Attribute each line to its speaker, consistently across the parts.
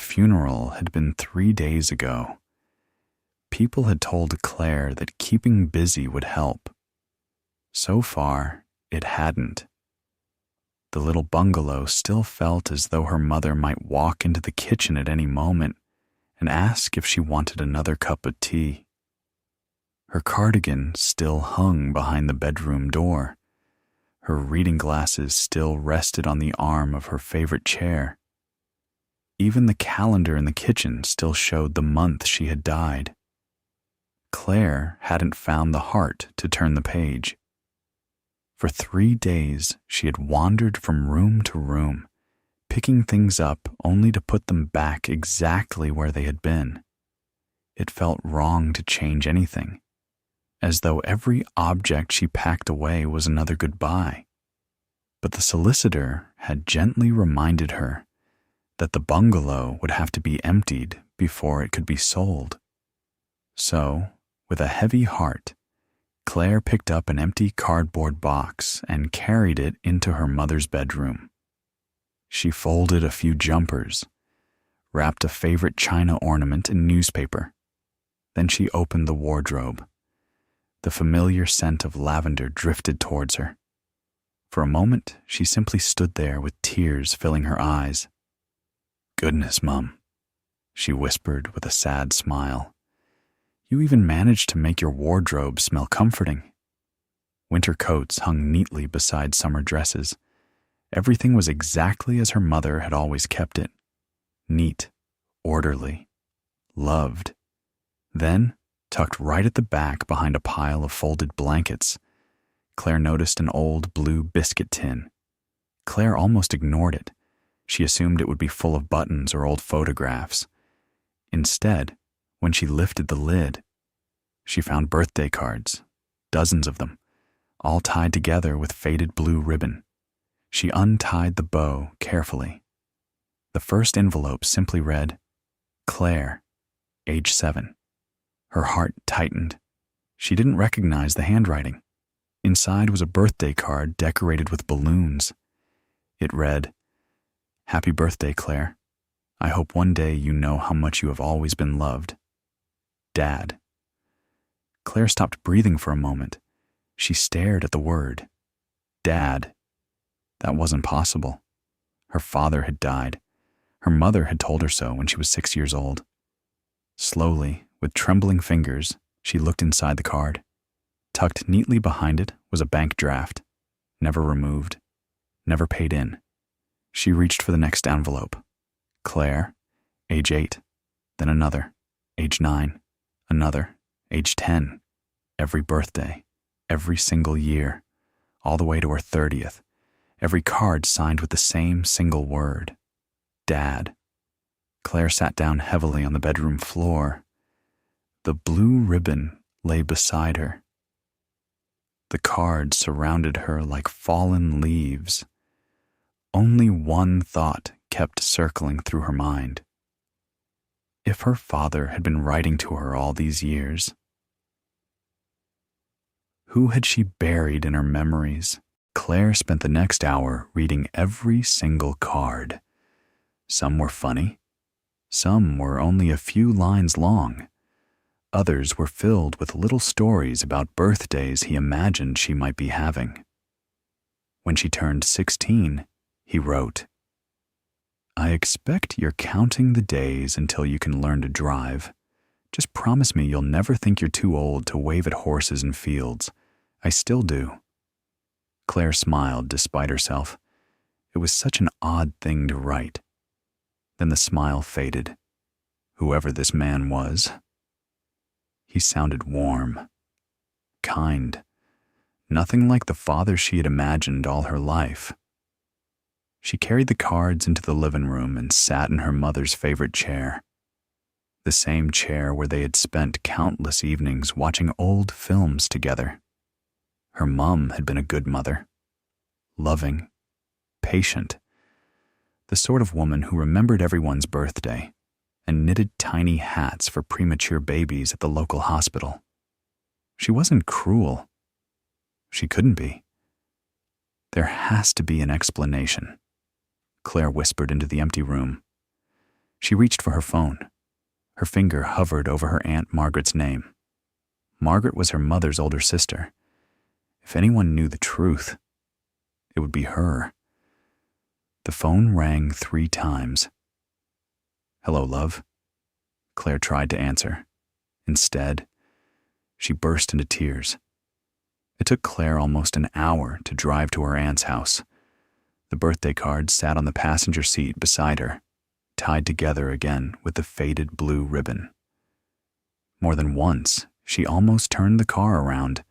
Speaker 1: funeral had been 3 days ago. People had told Claire that keeping busy would help. So far, it hadn't. The little bungalow still felt as though her mother might walk into the kitchen at any moment and ask if she wanted another cup of tea. Her cardigan still hung behind the bedroom door. Her reading glasses still rested on the arm of her favorite chair. Even the calendar in the kitchen still showed the month she had died. Claire hadn't found the heart to turn the page. For 3 days, she had wandered from room to room, picking things up only to put them back exactly where they had been. It felt wrong to change anything, as though every object she packed away was another goodbye. But the solicitor had gently reminded her that the bungalow would have to be emptied before it could be sold. So, with a heavy heart, Claire picked up an empty cardboard box and carried it into her mother's bedroom. She folded a few jumpers, wrapped a favorite china ornament in newspaper. Then she opened the wardrobe. The familiar scent of lavender drifted towards her. For a moment, she simply stood there with tears filling her eyes. "Goodness, Mum," she whispered with a sad smile. "You even managed to make your wardrobe smell comforting." Winter coats hung neatly beside summer dresses. Everything was exactly as her mother had always kept it. Neat, orderly, loved. Then, tucked right at the back behind a pile of folded blankets, Claire noticed an old blue biscuit tin. Claire almost ignored it. She assumed it would be full of buttons or old photographs. Instead, when she lifted the lid, she found birthday cards, dozens of them, all tied together with faded blue ribbon. She untied the bow carefully. The first envelope simply read, "Claire, age 7. Her heart tightened. She didn't recognize the handwriting. Inside was a birthday card decorated with balloons. It read, "Happy birthday, Claire. I hope one day you know how much you have always been loved. Dad." Claire stopped breathing for a moment. She stared at the word, Dad. That wasn't possible. Her father had died. Her mother had told her so when she was 6 years old. Slowly, with trembling fingers, she looked inside the card. Tucked neatly behind it was a bank draft, never removed, never paid in. She reached for the next envelope. Claire, age 8, then another, age 9, another, age 10, every birthday, every single year, all the way to her 30th, every card signed with the same single word, Dad. Claire sat down heavily on the bedroom floor. The blue ribbon lay beside her. The cards surrounded her like fallen leaves. Only one thought kept circling through her mind. If her father had been writing to her all these years, who had she buried in her memories? Claire spent the next hour reading every single card. Some were funny. Some were only a few lines long. Others were filled with little stories about birthdays he imagined she might be having. When she turned 16, he wrote, "I expect you're counting the days until you can learn to drive. Just promise me you'll never think you're too old to wave at horses in fields. I still do." Claire smiled despite herself. It was such an odd thing to write. Then the smile faded. Whoever this man was. He sounded warm, kind, nothing like the father she had imagined all her life. She carried the cards into the living room and sat in her mother's favorite chair. The same chair where they had spent countless evenings watching old films together. Her mom had been a good mother. Loving, patient. The sort of woman who remembered everyone's birthday and knitted tiny hats for premature babies at the local hospital. She wasn't cruel. She couldn't be. There has to be an explanation, Claire whispered into the empty room. She reached for her phone. Her finger hovered over her Aunt Margaret's name. Margaret was her mother's older sister. If anyone knew the truth, it would be her. The phone rang 3 times. "Hello, love." Claire tried to answer. Instead, she burst into tears. It took Claire almost an hour to drive to her aunt's house. The birthday cards sat on the passenger seat beside her, tied together again with the faded blue ribbon. More than once, she almost turned the car around.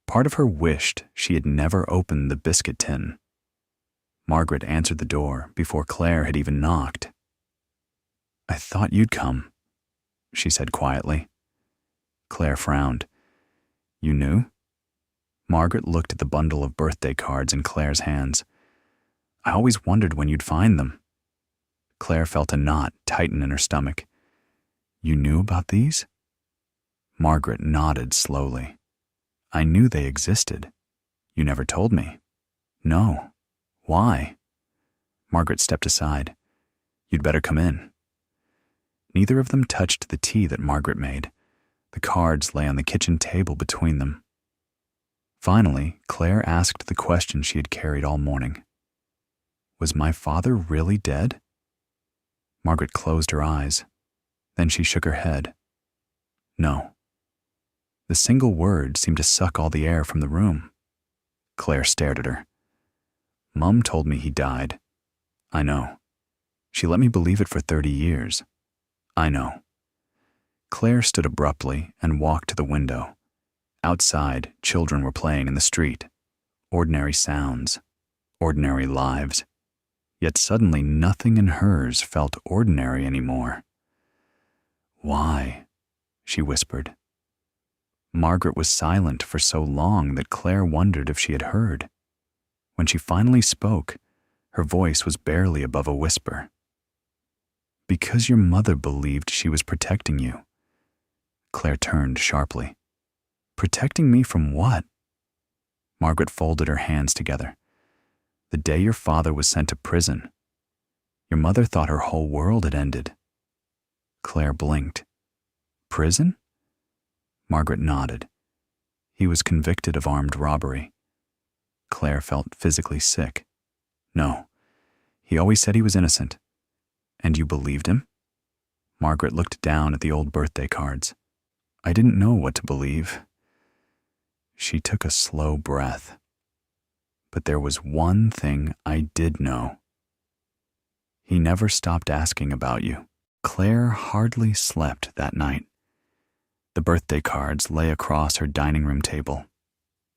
Speaker 1: Part of her wished she had never opened the biscuit tin. Margaret answered the door before Claire had even knocked. "I thought you'd come," she said quietly. Claire frowned. "You knew?" Margaret looked at the bundle of birthday cards in Claire's hands. "I always wondered when you'd find them." Claire felt a knot tighten in her stomach. "You knew about these?" Margaret nodded slowly. "I knew they existed. You never told me." "No. Why?" Margaret stepped aside. "You'd better come in." Neither of them touched the tea that Margaret made. The cards lay on the kitchen table between them. Finally, Claire asked the question she had carried all morning. "Was my father really dead?" Margaret closed her eyes. Then she shook her head. "No." The single word seemed to suck all the air from the room. Claire stared at her. "Mum told me he died." "I know. She let me believe it for 30 years. "I know." Claire stood abruptly and walked to the window. Outside, children were playing in the street. Ordinary sounds, ordinary lives. Yet suddenly nothing in hers felt ordinary anymore. "Why?" she whispered. Margaret was silent for so long that Claire wondered if she had heard. When she finally spoke, her voice was barely above a whisper. "Because your mother believed she was protecting you." Claire turned sharply. "Protecting me from what?" Margaret folded her hands together. "The day your father was sent to prison, your mother thought her whole world had ended." Claire blinked. "Prison?" Margaret nodded. "He was convicted of armed robbery." Claire felt physically sick. "No, he always said he was innocent." "And you believed him?" Margaret looked down at the old birthday cards. "I didn't know what to believe." She took a slow breath. "But there was one thing I did know. He never stopped asking about you." Claire hardly slept that night. The birthday cards lay across her dining room table.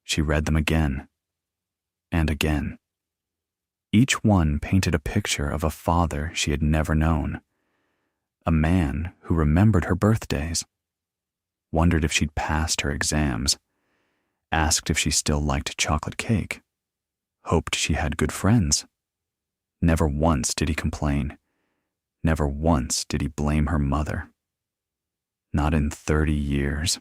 Speaker 1: She read them again and again. Each one painted a picture of a father she had never known. A man who remembered her birthdays, wondered if she'd passed her exams, asked if she still liked chocolate cake, hoped she had good friends. Never once did he complain. Never once did he blame her mother. Not in 30 years.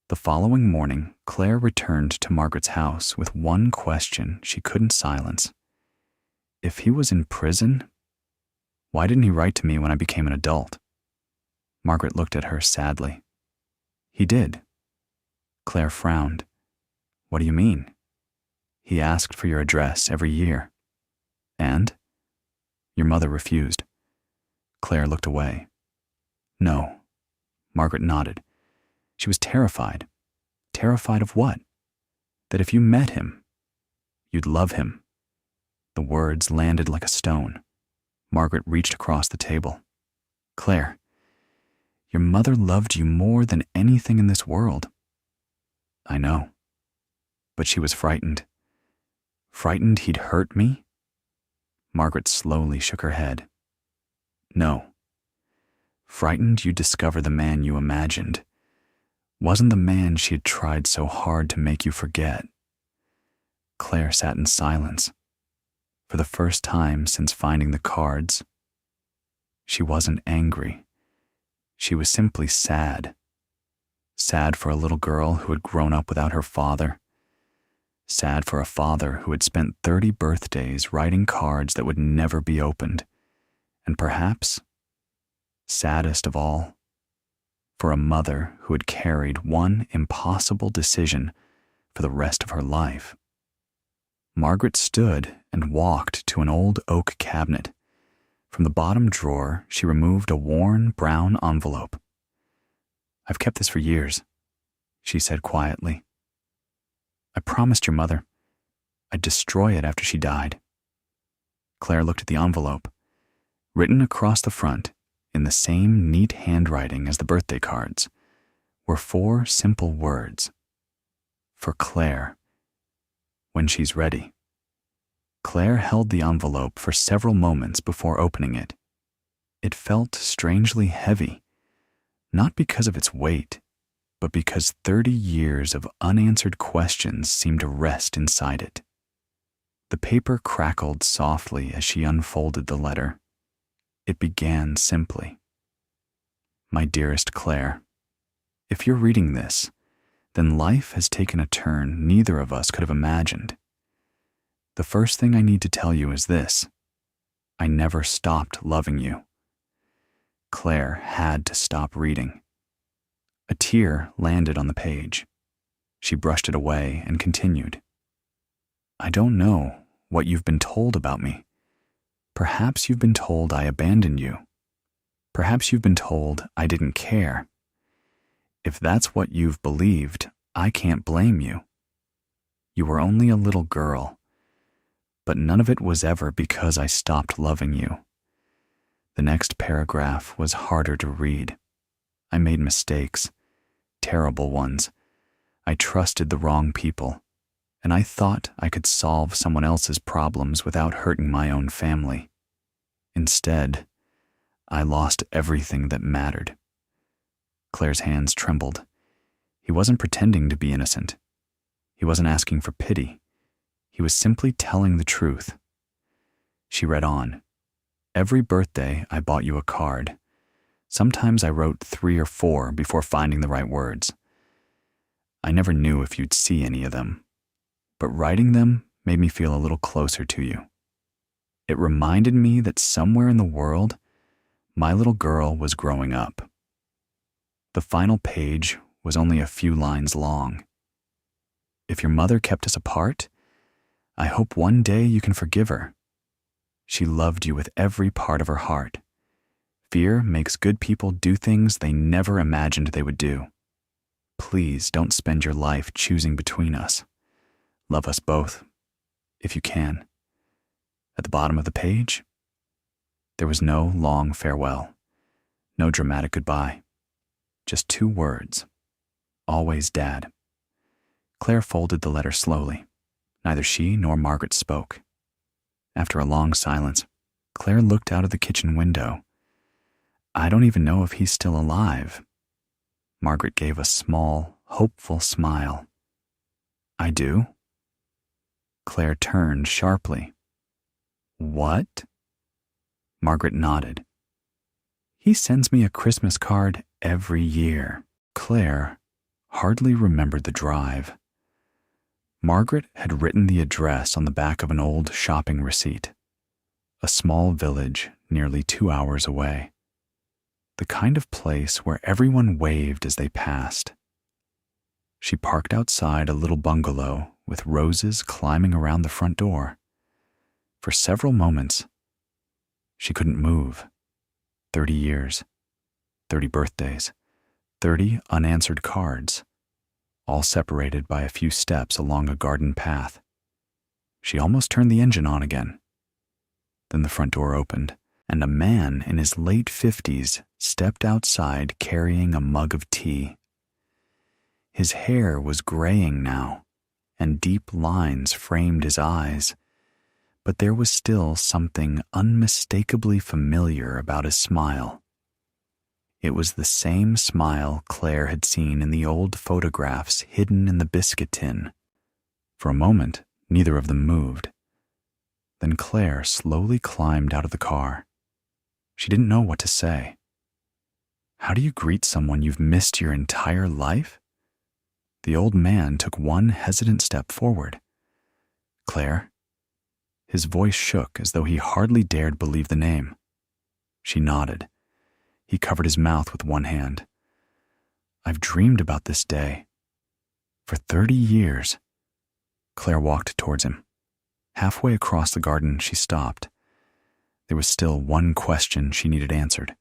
Speaker 1: The following morning, Claire returned to Margaret's house with one question she couldn't silence. If he was in prison, why didn't he write to me when I became an adult? Margaret looked at her sadly. "He did." Claire frowned. "What do you mean?" "He asked for your address every year." "And?" "Your mother refused." Claire looked away. "No." Margaret nodded. She was terrified. Terrified of what? That if you met him, you'd love him. The words landed like a stone. Margaret reached across the table. "Claire, your mother loved you more than anything in this world." "I know." But she was frightened. Frightened he'd hurt me? Margaret slowly shook her head. "No. Frightened you'd discover the man you imagined wasn't the man she had tried so hard to make you forget." Claire sat in silence. For the first time since finding the cards, she wasn't angry. She was simply sad. Sad for a little girl who had grown up without her father. Sad for a father who had spent 30 birthdays writing cards that would never be opened, And perhaps, saddest of all, for a mother who had carried one impossible decision for the rest of her life. Margaret stood and walked to an old oak cabinet. From the bottom drawer, she removed a worn brown envelope. "I've kept this for years," she said quietly. "I promised your mother I'd destroy it after she died." Claire looked at the envelope. Written across the front, in the same neat handwriting as the birthday cards, were 4 simple words. "For Claire, when she's ready." Claire held the envelope for several moments before opening it. It felt strangely heavy, not because of its weight, but because 30 years of unanswered questions seemed to rest inside it. The paper crackled softly as she unfolded the letter. It began simply. "My dearest Claire, if you're reading this, then life has taken a turn neither of us could have imagined. The first thing I need to tell you is this: I never stopped loving you." Claire had to stop reading. A tear landed on the page. She brushed it away and continued. "I don't know what you've been told about me. Perhaps you've been told I abandoned you. Perhaps you've been told I didn't care. If that's what you've believed, I can't blame you. You were only a little girl, but none of it was ever because I stopped loving you." The next paragraph was harder to read. I made mistakes, terrible ones. I trusted the wrong people, and I thought I could solve someone else's problems without hurting my own family. Instead, I lost everything that mattered. Claire's hands trembled. He wasn't pretending to be innocent. He wasn't asking for pity. He was simply telling the truth. She read on. "Every birthday, I bought you a card. Sometimes I wrote 3 or 4 before finding the right words. I never knew if you'd see any of them, but writing them made me feel a little closer to you. It reminded me that somewhere in the world, my little girl was growing up." The final page was only a few lines long. "If your mother kept us apart, I hope one day you can forgive her. She loved you with every part of her heart. Fear makes good people do things they never imagined they would do. Please don't spend your life choosing between us. Love us both, if you can." At the bottom of the page, there was no long farewell, no dramatic goodbye, just 2 words. "Always, Dad." Claire folded the letter slowly. Neither she nor Margaret spoke. After a long silence, Claire looked out of the kitchen window. "I don't even know if he's still alive." Margaret gave a small, hopeful smile. "I do." Claire turned sharply. "What?" Margaret nodded. "He sends me a Christmas card every year." Claire hardly remembered the drive. Margaret had written the address on the back of an old shopping receipt. A small village nearly 2 hours away. The kind of place where everyone waved as they passed. She parked outside a little bungalow with roses climbing around the front door. For several moments, she couldn't move. 30 years, 30 birthdays, 30 unanswered cards, all separated by a few steps along a garden path. She almost turned the engine on again. Then the front door opened, and a man in his late 50s stepped outside carrying a mug of tea. His hair was graying now, and deep lines framed his eyes, but there was still something unmistakably familiar about his smile. It was the same smile Claire had seen in the old photographs hidden in the biscuit tin. For a moment, neither of them moved. Then Claire slowly climbed out of the car. She didn't know what to say. How do you greet someone you've missed your entire life? The old man took one hesitant step forward. "Claire?" His voice shook as though he hardly dared believe the name. She nodded. He covered his mouth with one hand. I've dreamed about this day. For 30 years. Claire walked towards him. Halfway across the garden, she stopped. There was still one question she needed answered.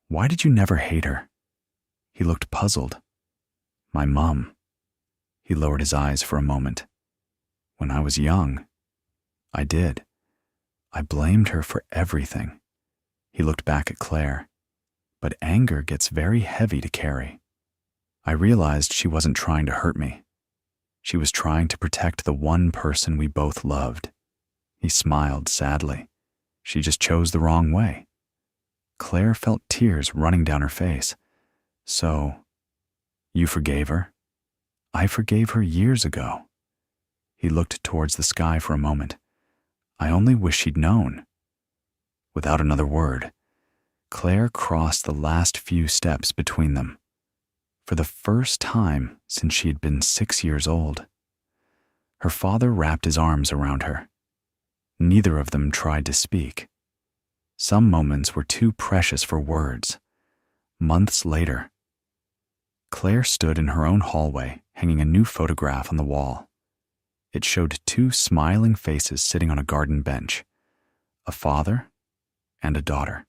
Speaker 1: Why did you never hate her? He looked puzzled. My mom. He lowered his eyes for a moment. When I was young, I did. I blamed her for everything. He looked back at Claire. But anger gets very heavy to carry. I realized she wasn't trying to hurt me. She was trying to protect the one person we both loved. He smiled sadly. She just chose the wrong way. Claire felt tears running down her face. So, you forgave her? I forgave her years ago. He looked towards the sky for a moment. I only wish she'd known. Without another word, Claire crossed the last few steps between them. For the first time since she had been 6 years old. Her father wrapped his arms around her. Neither of them tried to speak. Some moments were too precious for words. Months later, Claire stood in her own hallway, hanging a new photograph on the wall. It showed 2 smiling faces sitting on a garden bench, a father and a daughter.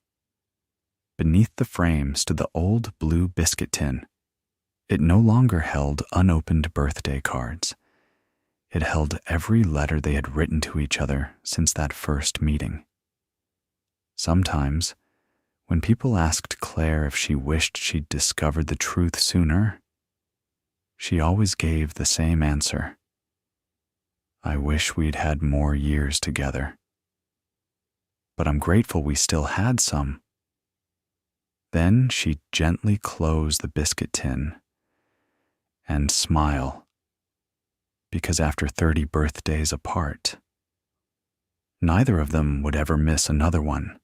Speaker 1: Beneath the frame stood the old blue biscuit tin. It no longer held unopened birthday cards. It held every letter they had written to each other since that first meeting. Sometimes, when people asked Claire if she wished she'd discovered the truth sooner, she always gave the same answer. I wish we'd had more years together. But I'm grateful we still had some. Then she'd gently close the biscuit tin and smile, because after 30 birthdays apart, neither of them would ever miss another one.